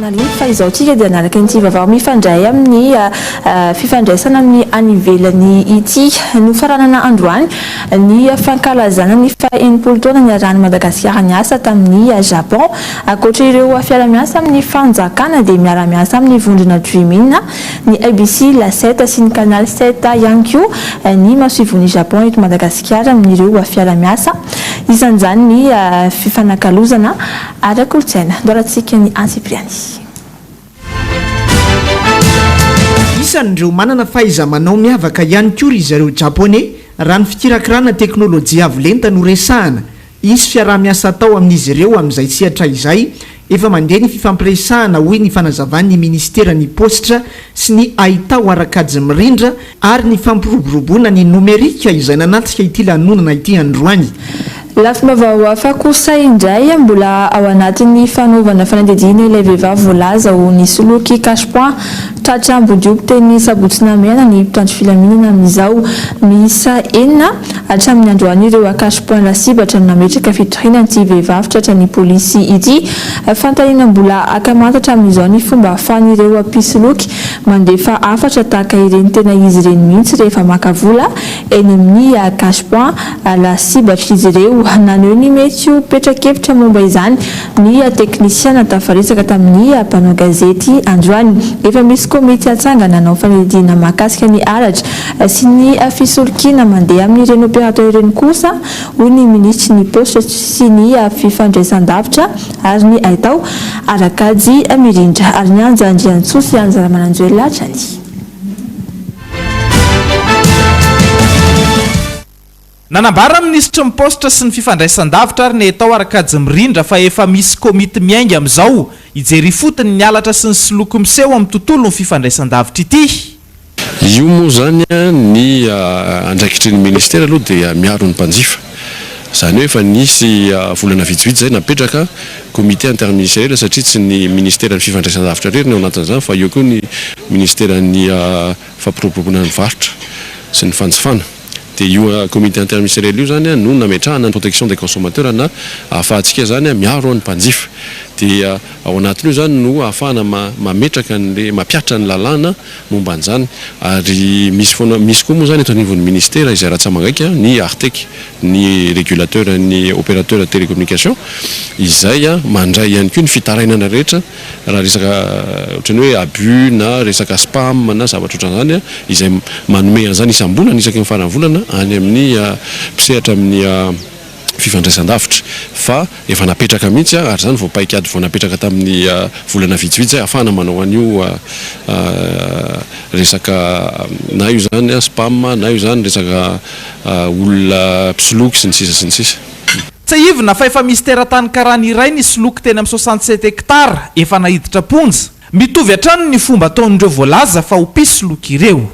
Analina fa izao tsika dia nalaka ny vavao mifandray amin'ny fifandraisana amin'ny anivelany ity nofaranana androany ny fankalazana ny faha-enimpolo taona ny arahan'i Madagasikara niasa tamin'ny Japon. Ankoatra ireo fiara-miasa amin'ny fanjakana dia miara-miasa amin'ny vondrona Dreaming, ny ABC, la 7 sy ny Canal 7 ihany koa ny masivon'ny Japon eto Madagasikara amin'ireo fiara-miasa. Isan'izany ny fifanakalozana ara-kolontsaina. Doratsika ny Ansipriany. Isan'ireo manana fahaiza-manao miavaka ihany koa ry zareo japonais raha ny fikirakirana teknôlôjia avolenta no resahana. Isy fiaraha-miasa tao amin'izy ireo amin'izay sehatra izay efa mandeha ny fifampiresahana hoy ny fanazavan'ny ministeran'ny postra sy ny ahitao arakajy mirindra ary ny fampiroboroboana ny nomerika izay nanatrika ity lanonana ity androany. Lafim-baovao hafa kosa indray mbola ao anatin'ny fanaovana fanadihadiana ilay vehivavy voalaza ho nisoloky cache-point tratra Ambodiop teny Sabotsinamena ny mpitandro filaminana amin'izao miisa 4 hatramin'ny androany ireo cache-point lasibatra nametraka fitoriana ny vehivavy tratra ny polisy ity. Fantaniana mbola akamantatra amin'izao ny fomba ahafahan'ireo mpisoloky mandefa afatra tahaka ireny tena izy ireny mihitsy rehefa maka vola eny amin'ny cache-point lasibatra izy ireo. Naneo ny mety ho petrakevitra momba izany ny teknisiana tafarisaka tamin'ny mpanao gazety androany. Efa misy komity atsangana nanao fanadihadiana mahakasika ny aratra sy ny fisolokiana mandeha amin'ireny opérateur ireny kosa hoy ny ministry ny poste sy ny fifandraisan-davitra ary ny ahitao arakajy mirindra ary ny anjanjiantsosy anjara mananjoely latrany. Nanambara ministra ny postra sy ny fifandraisan-davitra ary ny atao arakajy mirindra fa efa misy komity miainga amin'izao ijery fotony ny alatra sy ny soloky miseho amin'ny tontolo ny fifandraisan-davitra ity. Io moa zany ny andraikitry ny ministera aloha dia miaro ny mpanjifa. Zany hoe efa nisy volana vitsivitsy zay napetraka komité interministériel satria tsy ny ministera ny fifandraisan-davitra rery ny ao anatin'izany fa eo koa ny ministera ny fampiroboroboana ny varotra sy ny fanjifana. Dia io comité interministériel io zany no nametrahana ny protection des consommateurs na ahafahantsika zany miaro ny mpanjifa. Dia ao anatin'io zany no ahafahana mametraka ny mampiatra ny lalàna momba an'izany ary misy koa moa zany eto anivon'ny ministera izay raha tsamagaika ny ARTEC ny régulateur ny opérateur de télécommunication izay mandray ihany koa ny fitarainana rehetra raha resaka ohatrany hoe abus na resaka spam na zavatra ohatran'izany izay manome an'izany isam-bolana isaky ny farany volana any amin'ny mpisehatra amin'ny fifandraisan-davitra fa efa napetraka mihitsy ary zany vao paikady vao napetraka tamin'ny volana vitsivitsy zay ahafahana manao an'io resaka na io zany spam na io zany resaka olona mpisoloky sy ny sisa sy ny sisa. Tsy ivona fa efa misy teratany karana iray ny soloky teny amin'ny 67 hektara efa nahiditra ponja mitovy hatrany ny fomba ataon'ireo voalaza fa ho mpisoloky ireo.